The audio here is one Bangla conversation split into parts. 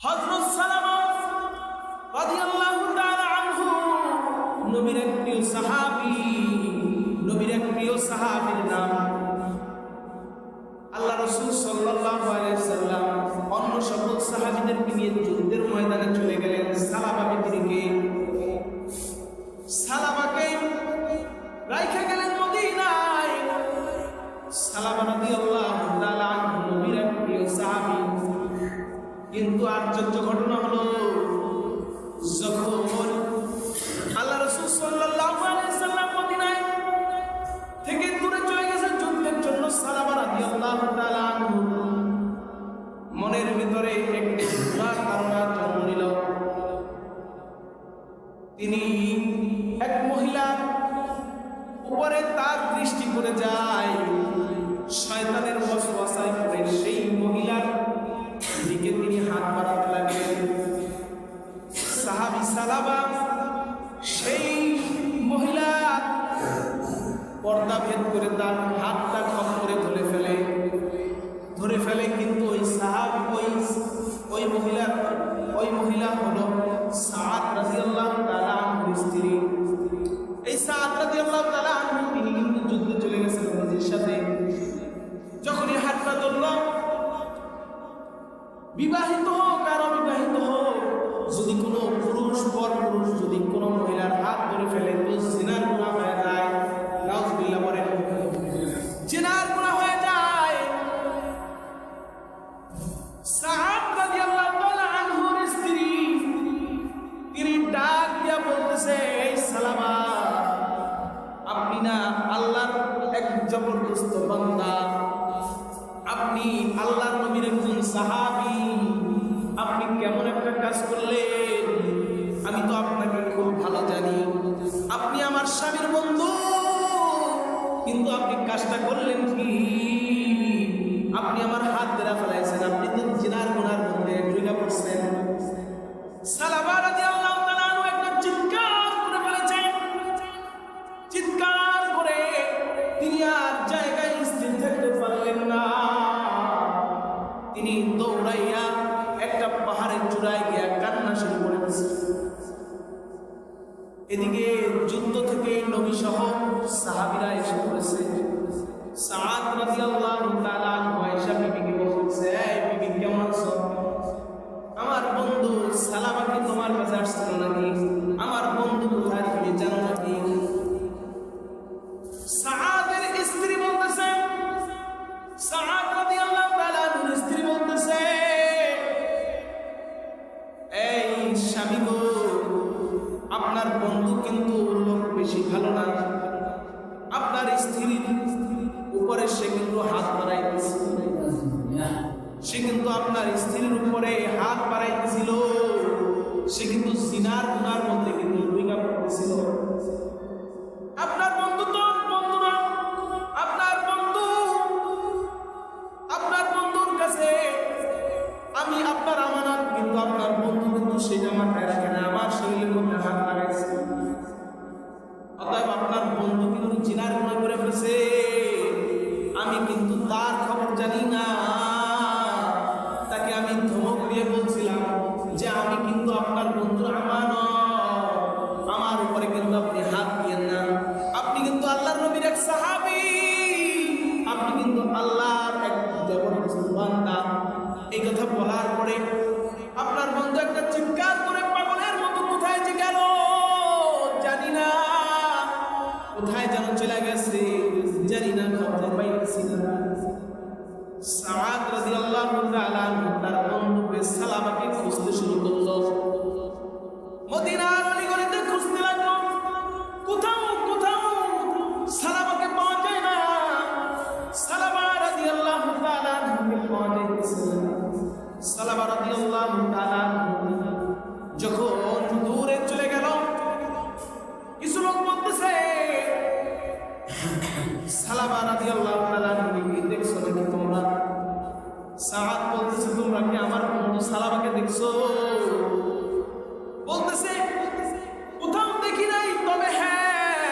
হযরত সালামা রাদিয়াল্লাহু তাআলা আনহু নবীর এক প্রিয় সাহাবীর নাম। আল্লাহ রাসূল সাল্লাল্লাহু আলাইহি সাল্লাম অন্য সকল সাহাবীদেরকে নিয়ে যুদ্ধের ময়দানে চলে গেলেন। সালামাকে রাইখা গেলেন মদিনায়। সালামা রাদিয়াল্লাহু তাআলা আনহু নবীর এক প্রিয় সাহাবী। কিন্তু আশ্চর্য ঘটনা হলো, যখন আল্লাহ রাসূল সাল্লাল্লাহু আলাইহি সাল্লাম মদিনায় থেকে দূরে চলে গেছে যুদ্ধের জন্য, সালামা রাদিয়াল্লাহু তাআলা আনহু মনের ভিতরে একটি ধারণা জন্ম নিল। তিনি এক মহিলার উপরে তার দৃষ্টি পড়ে যায়। শয়তানের ওয়াসওয়াসায় পড়ে সেই মহিলার দিকে তিনি হাত বাড়াতে লাগলেন। সাহাবী সালামা সেই মহিলা পর্দা ভেদ করে তার হাতটা খপ করে ধরে ফেলে। কিন্তু ওই সাহাবী ওই মহিলা হলো সাআদ রাদিয়াল্লাহু তাআলা আনহুর স্ত্রী। এই সাআদ রাদিয়াল্লাহু তাআলা আনহু তিনি কিন্তু যুদ্ধে চলে গেছেন নবীর সাথে। যখনই হাতটা ধরল, বিবাহিত হোক আর অবিবাহিত হোক, যদি কোনো পুরুষ যদি কোনো মহিলার হাত ধরে ফেলে তো জিনার গুনাহ হয়ে যায়। নাউযুবিল্লাহ বলেন, জিনার গুনাহ হয়ে যায়। সাআদ রাদিয়াল্লাহু তাআলা আনহুর স্ত্রী তিনি ডাক দিয়া বলতেছে, এই সালামা, আপনি না আল্লাহর এক জবরদস্ত বান্দা, আপনি আল্লাহর নবীর একজন সাহাবী, আপনি কেমন একটা কাজ করলেন? আমি তো আপনাকে খুব ভালো জানি, আপনি আমার স্বামীর বন্ধু, কিন্তু আপনি কাজটা করলেন কি? আপনি আমার হাত ধরে ফেলাইছেন, আপনি তো জিনার গুনার মধ্যে ঢুকে পড়ছেন। সালামা রাদিয়াল্লাহু তাআলা আনহু একটা চিৎকার করে ফেলেছেন। চিৎকার করে তিনি আর জায়গায় স্থির থাকতে পারলেন না। তিনি দৌড়াইয়া একটা পাহাড়ের চূড়ায় গিয়া কান্না শুরু করে দিয়েছেন। এদিকে যুদ্ধ থেকে নবী সহ সাহাবীরা এসে পড়েছে। সাআদ রাদিয়াল্লাহু তাআলা আনহু আয়েশা বিবিকে বলছে, এই বিবি কেমন আছো? আমার বন্ধু সালামা কি তোমার কাছে আসছিল নাকি? আমার বন্ধু কোথায় তুমি জানো নাকি? সাআদের স্ত্রী বলতেছে, সাআদ রাদিয়াল্লাহু তাআলা আনহুর স্ত্রী বলতেছে, এই স্বামী গো, আপনার বন্ধু কিন্তু লোক বেশি ভালো না। আপনার স্ত্রীর উপরে সে কিন্তু হাত বাড়াইতেছে, সে কিন্তু আপনার স্ত্রীর উপরে হাত বাড়াইতেছিল, সে কিন্তু জিনার গুনার মধ্যে কিন্তু ঢুকে পড়েছিল। আপনার বন্ধু তো বন্ধু না, আপনার বন্ধুর কাছে আমি আপনার আমানত, কিন্তু আপনার বন্ধু কিন্তু সেটা মাথায় রাখে না, আমার শরীরের মধ্যে হাত লাগাইছে। অতএব আপনার বন্ধু কিন্তু জিনার গুনাহ করে ফেলেছে, আমি কিন্তু তার খবর জানি না। তাকে আমি ধমক দিয়ে বলছিলাম যে আমি কিন্তু আপনার বন্ধুর আমানত, আমার উপরে কিন্তু আপনি হাত দিয়েন না। আপনি কিন্তু আল্লাহর নবীর এক সাহাবী, আপনি কিন্তু আল্লাহর এক জবরদস্ত বান্দা। এই কথা বলার পরে আপনার বন্ধু একটা চিৎকার করে পাগলের মতো কোথায় যে গেল জানি না, কোথায় যেন চলে গেছে জানি না, খবর পাইছি না। সাআদ রাদিয়াল্লাহু তাআলা আনহু তার বন্ধুকে সালামাকে খুঁজতে শুরু করলো। মদিনার অলিগলিতে খুঁজতে লাগলো, কোথাও সালামাকে পাওয়া যায় না। সালামা রাদিয়াল্লাহু তাআলা আনহুকে পাওয়া যাচ্ছে না। সালামা রাদিয়াল্লাহু তাআলা আনহু যখন দূরে চলে গেল, কিছু লোক বলতেছে, সালামা রাদিয়াল্লাহু তাআলা আনহুকে দেখছো নাকি তোমরা? সাআদ বলতেছে, তোমরা কি আমার বন্ধু সালামাকে দেখছো? বলতেছে, কোথাও দেখি নাই, তবে হ্যাঁ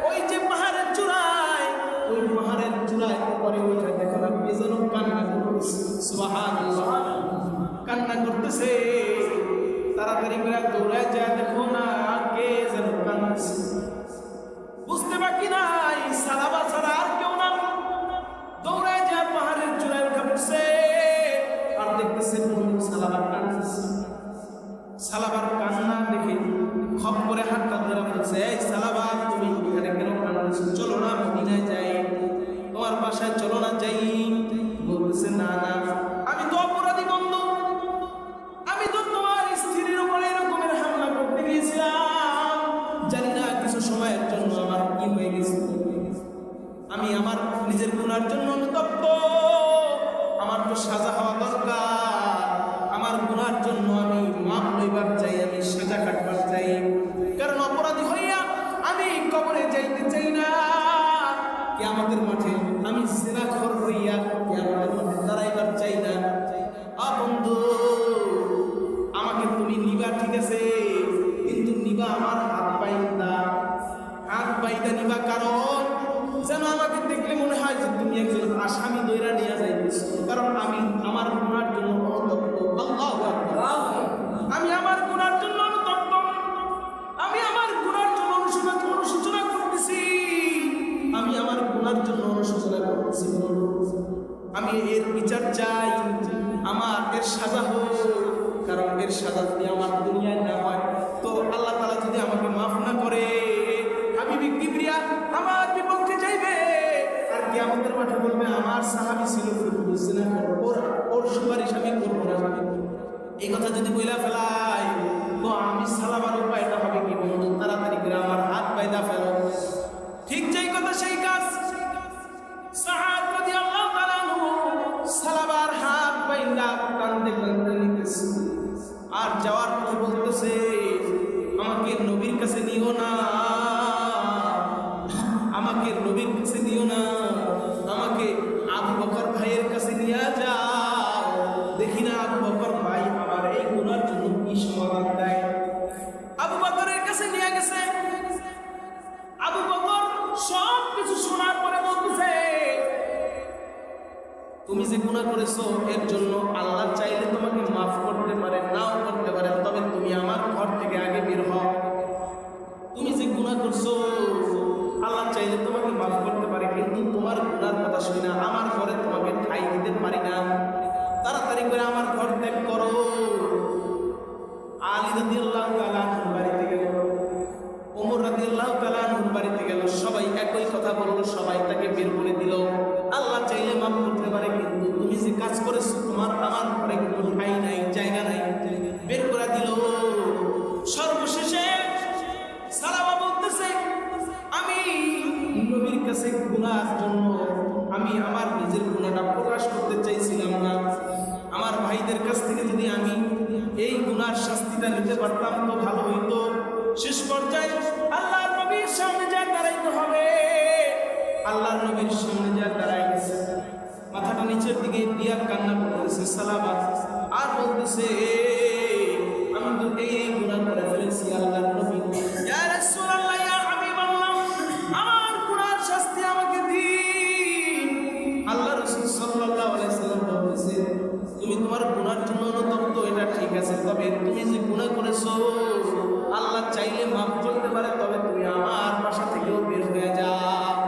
ওই যে পাহাড়ের চূড়ায় পরে ওইটা দেখো না, কি যেন কান্না করতেছে। সুবহানাল্লাহ, কান্না করতেছে। তাড়াতাড়ি করে দৌড়ায় যায়, দেখো না কে যেন কাঁদছে। বুঝতে বাকি নাই সালাবা ছাড়া আর কেউ না। দৌড়ায় যায় পাহাড়ের চূড়ায় উঠে পড়ছে, আর দেখতেছে সালাবা কাঁদছে। সালাবার কান্না দেখে খপ করে হাতটা ধরে ফেলছে, এই সালাবা তুমি এখানে কেন কাঁদছো? চলো না মদিনায় যাই, তোমার বাসায় চলো না যাই। বলতেছে না না, আমি তো অপরাধী বন্ধু, আমি তো তোমার স্ত্রীর উপরে এরকমের হামলা করতে গিয়েছিলাম, জানি না কিছু সময়ের জন্য আমার কি হয়ে গেছে। আমি আমার নিজের গুনার জন্য অনুতপ্ত, আমার তো সাজা হওয়া দরকার। আমার গুনার জন্য আমি মাপ লইবার চাই, আমি সাজা কাটবার চাই, কারণ অপরাধী হইয়া আমি কবরে যাইতে চাই না। কিয়ামতের মাঠে আমি জিনাখোর হইয়া কিয়ামতের মাঠে দাঁড়াইবার চাই না। বন্ধু, আমাকে তুমি নিবা ঠিক আছে, কিন্তু নিবা আমার হাত বাইন্দা। হাত বাইন্দা নিবা, কারণ যেন আমাকে দেখলে মনে হয় যে তুমি একজন আসামি দইরা নিয়ে যাইতেছো, কারণ আমি আমার গুনার জন্য অনুতপ্ত। আল্লাহু আকবার। আমি আমার গুনার জন্য অনুতপ্ত, আমি আমার গুনার জন্য অনুশোচনা করতেছি, আমি আমার গুনার জন্য অনুশোচনা করতেছি। আমি এর বিচার চাই, আমার এর সাজা হোক, কারণ এর সাজা যদি আমার দুনিয়ায় না হয় তো আল্লাহ তাআলা যদি আমাকে মাফ না করে, হাবিবি কিবরিয়া আমার বিপক্ষে যাইবে, আর কিয়ামতের মাঠে বলবে আমার সাহাবী ছিল, ওর সুপারিশ আমি করবো না। এই কথা যদি বইলা ফেলাই তো আমি সালাবার উপায়টা হবে কি বন্ধু? তাড়াতাড়ি করে আমার হাত বাইদা ফেলো। ঠিক যেই কথা সেই কাজ। সাআদ রাদিয়াল্লাহু তাআলা আনহু সালাবার হাত বাইন্দা কান্দে কান্দে নিতেছে, আর যাওয়ার পথে বলতেছে, আমাকে নবীর কাছে নিও না, আমাকে নবীর কাছে নিও না, আমাকে আবু বকর ভাইয়ের কাছে নিয়ে যাও, দেখি না আবু বকর ভাই আমার এই গুনার জন্য কি সমাধান দেয়। আবু বকরের কাছে নিয়ে গেছে। আবু বকর সব কিছু শোনার পরে বলতেছে, তুমি যে গুনাহ করেছো এর জন্য আল্লাহ চাইলে তোমাকে মাফ করতে পারে, নাও করতে পারে, তবে তুমি আমার ঘর থেকে আগে বের হও। তুমি যে গুনাহ করছো আল্লাহ চাইলে তোমাকে মাফ করতে পারে, কিন্তু তোমার গুনার কথা শুনে না আমার ঘরে তোমাকে ঠাঁই দিতে পারি না। তাড়াতাড়ি করে আমার ঘর ত্যাগ করো। আলী রাদিয়াল্লাহু তাআলা আনহুর বাড়িতে গেল, ওমর রাদিয়াল্লাহু তাআলা আনহুর বাড়িতে গেল, সবাই একই কথা বললো, সবাই তাকে বের করে দিল। আল্লাহ চাইলে মাফ করতে পারে, কিন্তু তুমি যে কাজ করেছো তোমার আমার ঘরে কোনো ঠাঁই নাই, জায়গা নাই, বের করে দিল। সর্বশেষে সালাবা বলতেছে, আমি নবীর কাছে গুনার জন্য আমি আমার নিজের গুনাহটা প্রকাশ করতে চাইছিলাম না। আমার ভাইদের কাছ থেকে যদি আমি এই গুনার শাস্তিটা নিতে পারতাম তো ভালো হইতো। শেষ পর্যায়ে আল্লাহর নবীর সামনে যা দাঁড়াইতে হবে, আল্লাহর নবীর সামনে যা দাঁড়াই গেছে, মাথাটা নিচের দিকে দিয়া কান্না করতেছে সালাবা, আর বলতেছে, আমি তো এই গুনাহ করে ফেলেছি আল্লাহর নবী, ইয়া রাসূলুল্লাহ, ইয়া হাবিবাল্লাহ, আমার গুনার শাস্তি আমাকে দিন। আল্লাহ রাসূল সাল্লাল্লাহু আলাইহি সাল্লাম বলতেছে, তুমি তোমার গুনার জন্য অনুতপ্ত, এটা ঠিক আছে, তবে তুমি যে গুনাহ করেছো আল্লাহ চাইলে মাফ করতে পারে, তবে তুমি আমার বাসা থেকেও বের হয়ে যাও,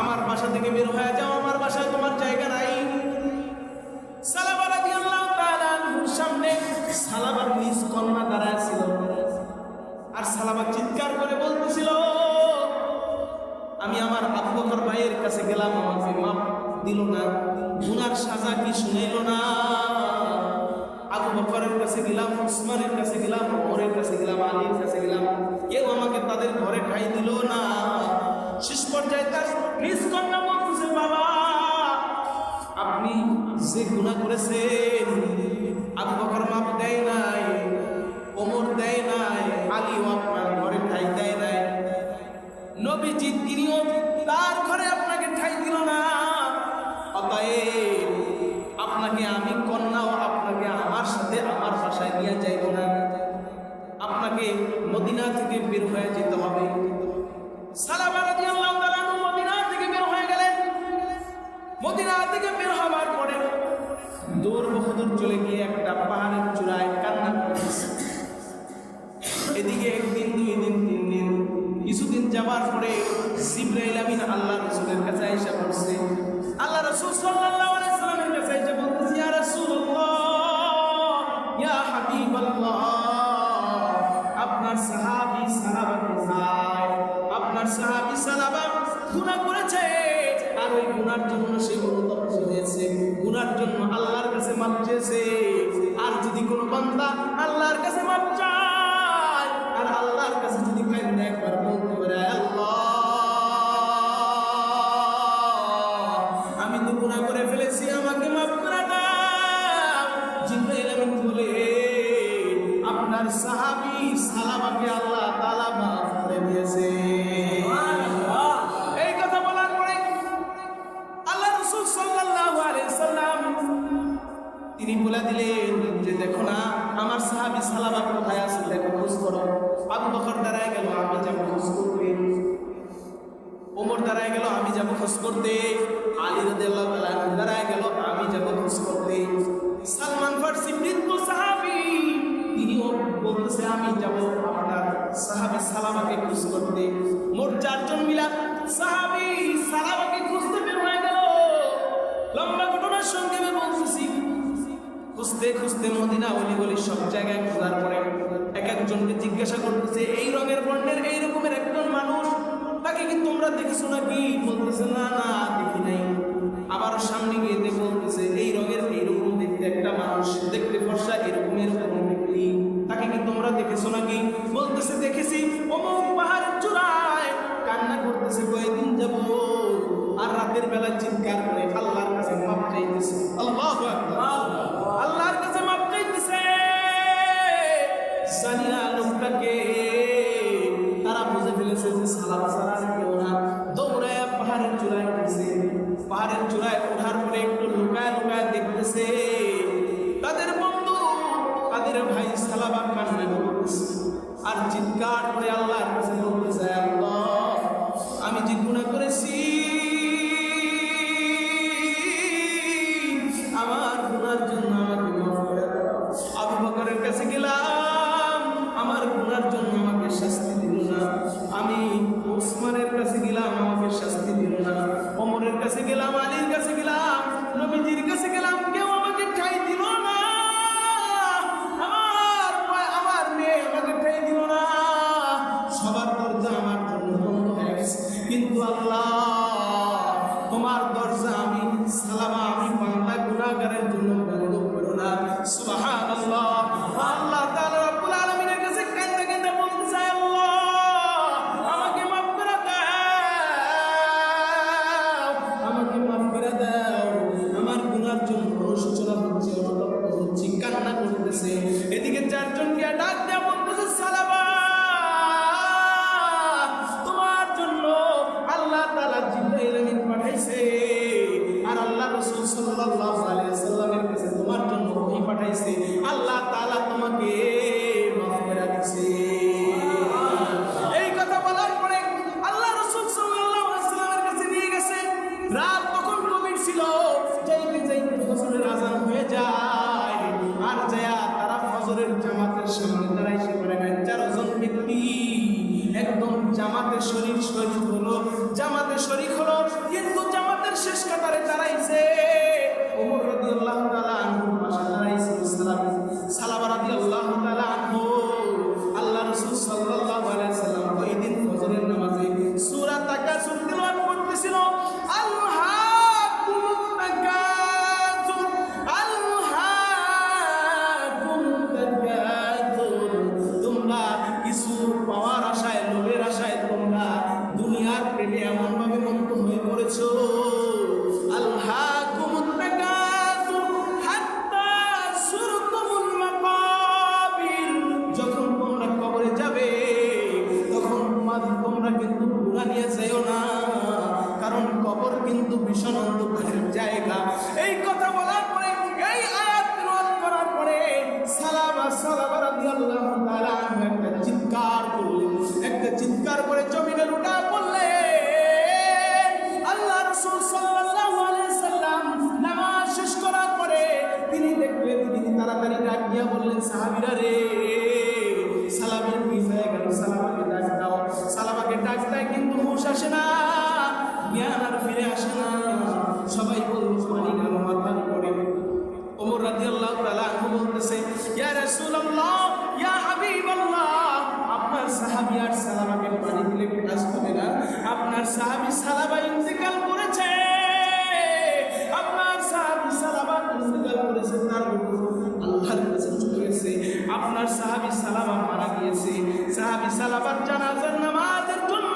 আমার বাসা থেকে বের হয়ে যাও, আমার বাসায় তোমার জায়গা নাই। সালাবা রাদিয়াল্লাহু তাআলা আনহুর সামনে সালাবার নিজ কন্যা দাঁড়ায় ছিল, আর সালাবা চিৎকার করে বলতেছিল, আমি আমার আবু বকর ভাইয়ের কাছে গেলাম, আমাকে মাফ দিল না, গুনার সাজা কি শুনাইল না। আবু বকরের কাছে গেলাম, উসমানের কাছে গেলাম, ওমরের কাছে গেলাম, আলীর কাছে গেলাম, কেউ আমাকে তাদের ঘরে ঠাঁই দিল না। শেষ পর্যায়ে তার নিজ কন্যা বলতেছে, বাবা আপনি যে গুনাহ করেছেন আবু বকর মাফ দেয় নাই, ওমর দেয় নাই, আলীও আপনার ঘরে ঠাঁই দেয় নাই, নবীজি তিনিও তার ঘরে আপনাকে ঠাঁই দিল না। অতএব আপনাকে আমি কন্যাও আপনাকে আমার সাথে আমার বাসায় নিয়ে যাইব না, আপনাকে মদিনা থেকে বের হয়ে যেতে হবে। সালাবা রাদিয়াল্লাহু তাআলা আনহু মদিনা থেকে বের হয়ে গেলেন। মদিনা থেকে বের হওয়ার পরে দূর বহুদূর চলে গিয়ে একটা পাহাড়ের যাওয়ার পরে জিবরাইল আমিন আল্লাহ রাসূলের কাছে আয়েশা বলছে, আল্লাহ রাসূল সাল্লাল্লাহু আলাইহি সাল্লামের কাছে আয়েশা বলতেছে, ইয়া রাসূলুল্লাহ, ইয়া হাবিবাল্লাহ, আপনার সাহাবী সাহাবা কোথায়? আপনার সাহাবী সাহাবা গুনাহ করেছে, আর ওই গুনার জন্য সে অনুতপ্ত হয়েছে, গুনার জন্য আল্লাহর কাছে মাপ চেয়েছে। আর যদি কোনো বান্দা আল্লাহর কাছে মাপ চায় আর আল্লাহর কাছে যদি কাঁদে একবার বলতে পারে, আল্লাহ আমি তো গুনাহ করে ফেলেছি, আমাকে মাফ করে দাও, জিবরাইল আমিন বলে আপনার সাহাবী সালামাকে আল্লাহ তাআলা মাফ করে দিয়েছে। এই কথা বলার পরে আল্লাহ রাসূল সাল্লাল্লাহু আলাইহি সাল্লাম তিনি বলে দিলেন যে দেখো না আমার সাহাবী সালামা কোথায় আছে, দেখো খোঁজ করো। আবু বকর দাঁড়ায় গেল, আমি যাব খোঁজ করতে। ওমর দাঁড়ায় গেল, আমি যাব খোঁজ করতে। আলী রাদিয়াল্লাহু তাআলা দাঁড়ায় গেল, আমি যাব খোঁজ করতে। সালমান ফারসি বৃদ্ধ সাহাবী তিনিও বলতেছে আমি যাব আপনার সাহাবী সালামাকে খোঁজ করতে। মোট 4 জন মিলা সাহাবী সালামাকে খুঁজতে বের হয়ে গেল। লম্বা ঘটনার সঙ্গে আমি বলতেছি, খুঁজতে খুঁজতে মদিনা অলিগলি সব জায়গায় খোঁজার পরে এক একজনকে জিজ্ঞাসা করতেছে, এই রঙের বর্ণের এই রকমের একজন মানুষ, তাকে কি তোমরা দেখেছো নাকি? বলতেছে না না দেখি নাই। আবার সামনে গিয়ে বলতেছে এই রঙের এইরকম দেখতে একটা মানুষ, দেখতে ফর্সা এরকম এরকম দেখতে, তাকে কি তোমরা দেখেছো নাকি? বলতেছে দেখেছি, অমুক পাহাড়ের চূড়ায় কান্না করতেছে কয়েকদিন যাব, আর রাতের বেলা চিৎকার করে আল্লাহর কাছে মাপ চাইতেছে। আল্লাহু আকবার, আল্লাহর কাছে মাপ চাইতেছে। জানিনা লোকটাকে তারা বুঝে ফেলেছে যে সালামা ছাড়া কেউ না। দৌড়ায় পাহাড়ের চূড়ায় গেছে। পাহাড়ের চূড়ায় ওঠার পরে একটু লুকায় লুকায় দেখতেছে তাদের বন্ধু, তাদের ভাই সালামা কান্না করতেছে আর চিৎকার করে আল্লাহর কাছে বলতেছে, আল্লাহ আমি যে গুনাহ করেছি, আমার গুনার জন্য আমাকে মাফ করে দাও। আবু বকরের কাছে গেলাম, আমার গুনার জন্য আমাকে শাস্তি দিল না। আমি ওসমানের কাছে গেলাম, আমাকে শাস্তি দিল না। ওমরের কাছে গেলাম, আলীর কাছে গেলাম, নবীজির কাছে গেলাম, কেউ আমাকে ঠাঁই দিল না। আমার মেয়ে আমাকে ঠাঁই দিল না। সবার দরজা আমার জন্য বন্ধ হয়ে গেছে, কিন্তু আল্লাহ তোমার দরজা আমি সালামা আমি বান্দা গুনাহগারের জন্য বন্ধ করো না। সুবহানাল্লাহ। আল্লাহ তাআলা রব্বুল আলামিনের কাছে কাঁদতে কাঁদতে বলতেছে, আল্লাহ আমাকে মাফ করে দাও, আমাকে মাফ করে দাও। আমার গুনার জন্য অনুশোচনা হচ্ছে, অনুতপ্ত হচ্ছে, কান্না করতেছে। এদিকে 4 জন গিয়া ডাক দেয়া বলতেছে, সালামা তোমার জন্য আল্লাহ তাআলা জিবরাইল আমিন পাঠাইছে, আর আল্লাহ রাসূল সাল্লাল্লাহু আলাইহি ওয়াসাল্লামের কাছে তোমার জন্য ওহী পাঠাইছে। আল্লাহ তাআলা তোমাকে মাফ করে দিয়েছে। এই কথা বলার পরে আল্লাহ রাসূল সাল্লাল্লাহু আলাইহি ওয়াসাল্লামের কাছে নিয়ে গেছে। রাত তখন গভীর ছিল, যাইতে যাইতে ফজরের আযান হয়ে যায়। আর যায়া তারা ফজরের জামাতের সামনে দাঁড়াইছে পড়ে গেল 4 জন ব্যক্তি। একদম জামাতের শরীক হলো, জামাতের শরীক হলো, কিন্তু জামাতের শেষ কাতারে দাঁড়াইছে ওমর রাদিয়াল্লাহু তাআলা আনহু, পাশে দাঁড়াইছে সালামা রাদিয়াল্লাহু তাআলা আনহু। আল্লাহ রাসূল সাল্লাল্লাহু আলাইহি ওয়াসাল্লাম ওই দিন ফজরের নামাজে সূরা তাকাসুর তিলাওয়াত করতেছিল। আলহাকুমুত তাকাসুর, আলহাকুমুত তাকাসুর, তোমরা কিছু পাওয়ার আশায়, লোভের আশায় তোমরা দুনিয়ার প্রেমে এমন ভাবে মত্ত হয়ে পড়েছো। আলহাকুমুত তাকাসুর হাত্তা সুরতুমুল মাকাবির, যখন তোমরা কবরে যাবে তখন তোমরা কিন্তু গুনাহ নিয়ে যাও না, কারণ কবর কিন্তু ভীষণ অন্ধকারের জায়গা। এই কথা বলার পরে, এই আয়াত তেলাওয়াত করার পরে সালামা রাদিয়াল্লাহু তাআলা আনহু একটা চিৎকার করলেন, একটা চিৎকার করে জমিনে লুটা পড়লেন। আল্লাহ রাসূল সাল্লাল্লাহু আলাইহি ওয়াসাল্লাম নামাজ শেষ করার পরে তিনি দেখলেন, তিনি তাড়াতাড়ি ডাক দিয়া বললেন, সাহাবীরা রে, সালামের কি হয়ে গেল? সালামাকে ডাক দাও। সালামাকে ডাক দেয়, আসে না, জ্ঞান আর ফিরে আসে না। সবাই বলল পানি গেল মাথার উপরে। ওমর রাদিয়াল্লাহু তাআলা আনহু বলতেছে, ইয়া রাসূলুল্লাহ, ইয়া হাবিবাল্লাহ, আপনার সাহাবী আর সালামাকে পানি দিলে কাজ হবে না। আপনার সাহাবী সালাবা ইন্তেকাল করেছে, আপনার সাহাবী সালাবা ইন্তেকাল করেছে, তার আল্লাহর কাছে চলে গেছে। আপনার সাহাবী সালাবা মারা গিয়েছে। সাহাবী সালাবার জানাজার নামাজের জন্য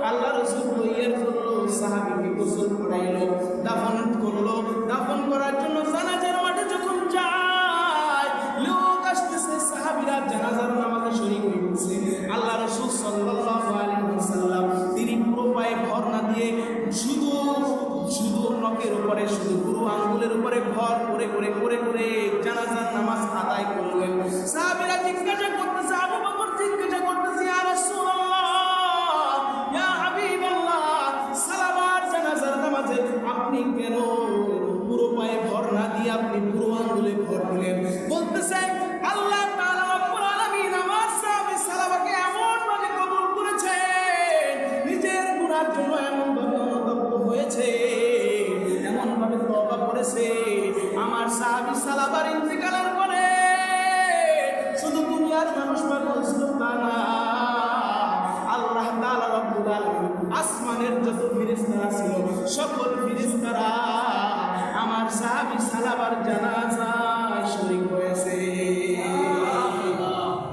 আল্লাহ রাসূল বইয়ের জন্য সাহাবীকে গোসল করাইলো, দাফন করলো। দাফন করার জন্য জানাজার মাঠে যখন যায়, লোক আসতেছে, সাহাবীরা জানাজার নামাজে শরীক হইতেছে। আল্লাহ রাসূল সাল্লাল্লাহু আলাইহি ওয়াসাল্লাম তিনি পুরো পায়ে ভর না দিয়ে শুধু নখের উপরে, শুধু পুরো আঙ্গুলের উপরে ভর করে করে করে করে জানাজার নামাজ আদায় করলেন। সাহাবীরা জিজ্ঞাসা করতেছে, আবু বকর জিজ্ঞাসা করতেছে, ইয়া রাসূলুল্লাহ, ইয়া হাবিবাল্লাহ, সালাবার জানাজার নামাজে আপনি কেন পুরো পায়ে ভর না দিয়ে আপনি পুরো আঙ্গুলে ভর দিলেন? বলতেছে, আল্লাহ তাআলা রব্বুল আলামিন আমার সাহাবী সালাবাকে এমন ভাবে কবুল করেছে, নিজের গুনার জন্য এমন ভাবে অনুতপ্ত হয়েছে, এমন ভাবে তওবা করেছে। আমার সাহাবী সালাবার ইন্তেকালের পরে শুধু দুনিয়ার মানুষ পাগল ছিল তা না, আল্লাহ তাআলা রব্বুল আলামিন আসমানের যত ফেরেশতারা ছিল সকল ফেরেশতারা আমার সাহাবী সালাবার জানাজায় শরীক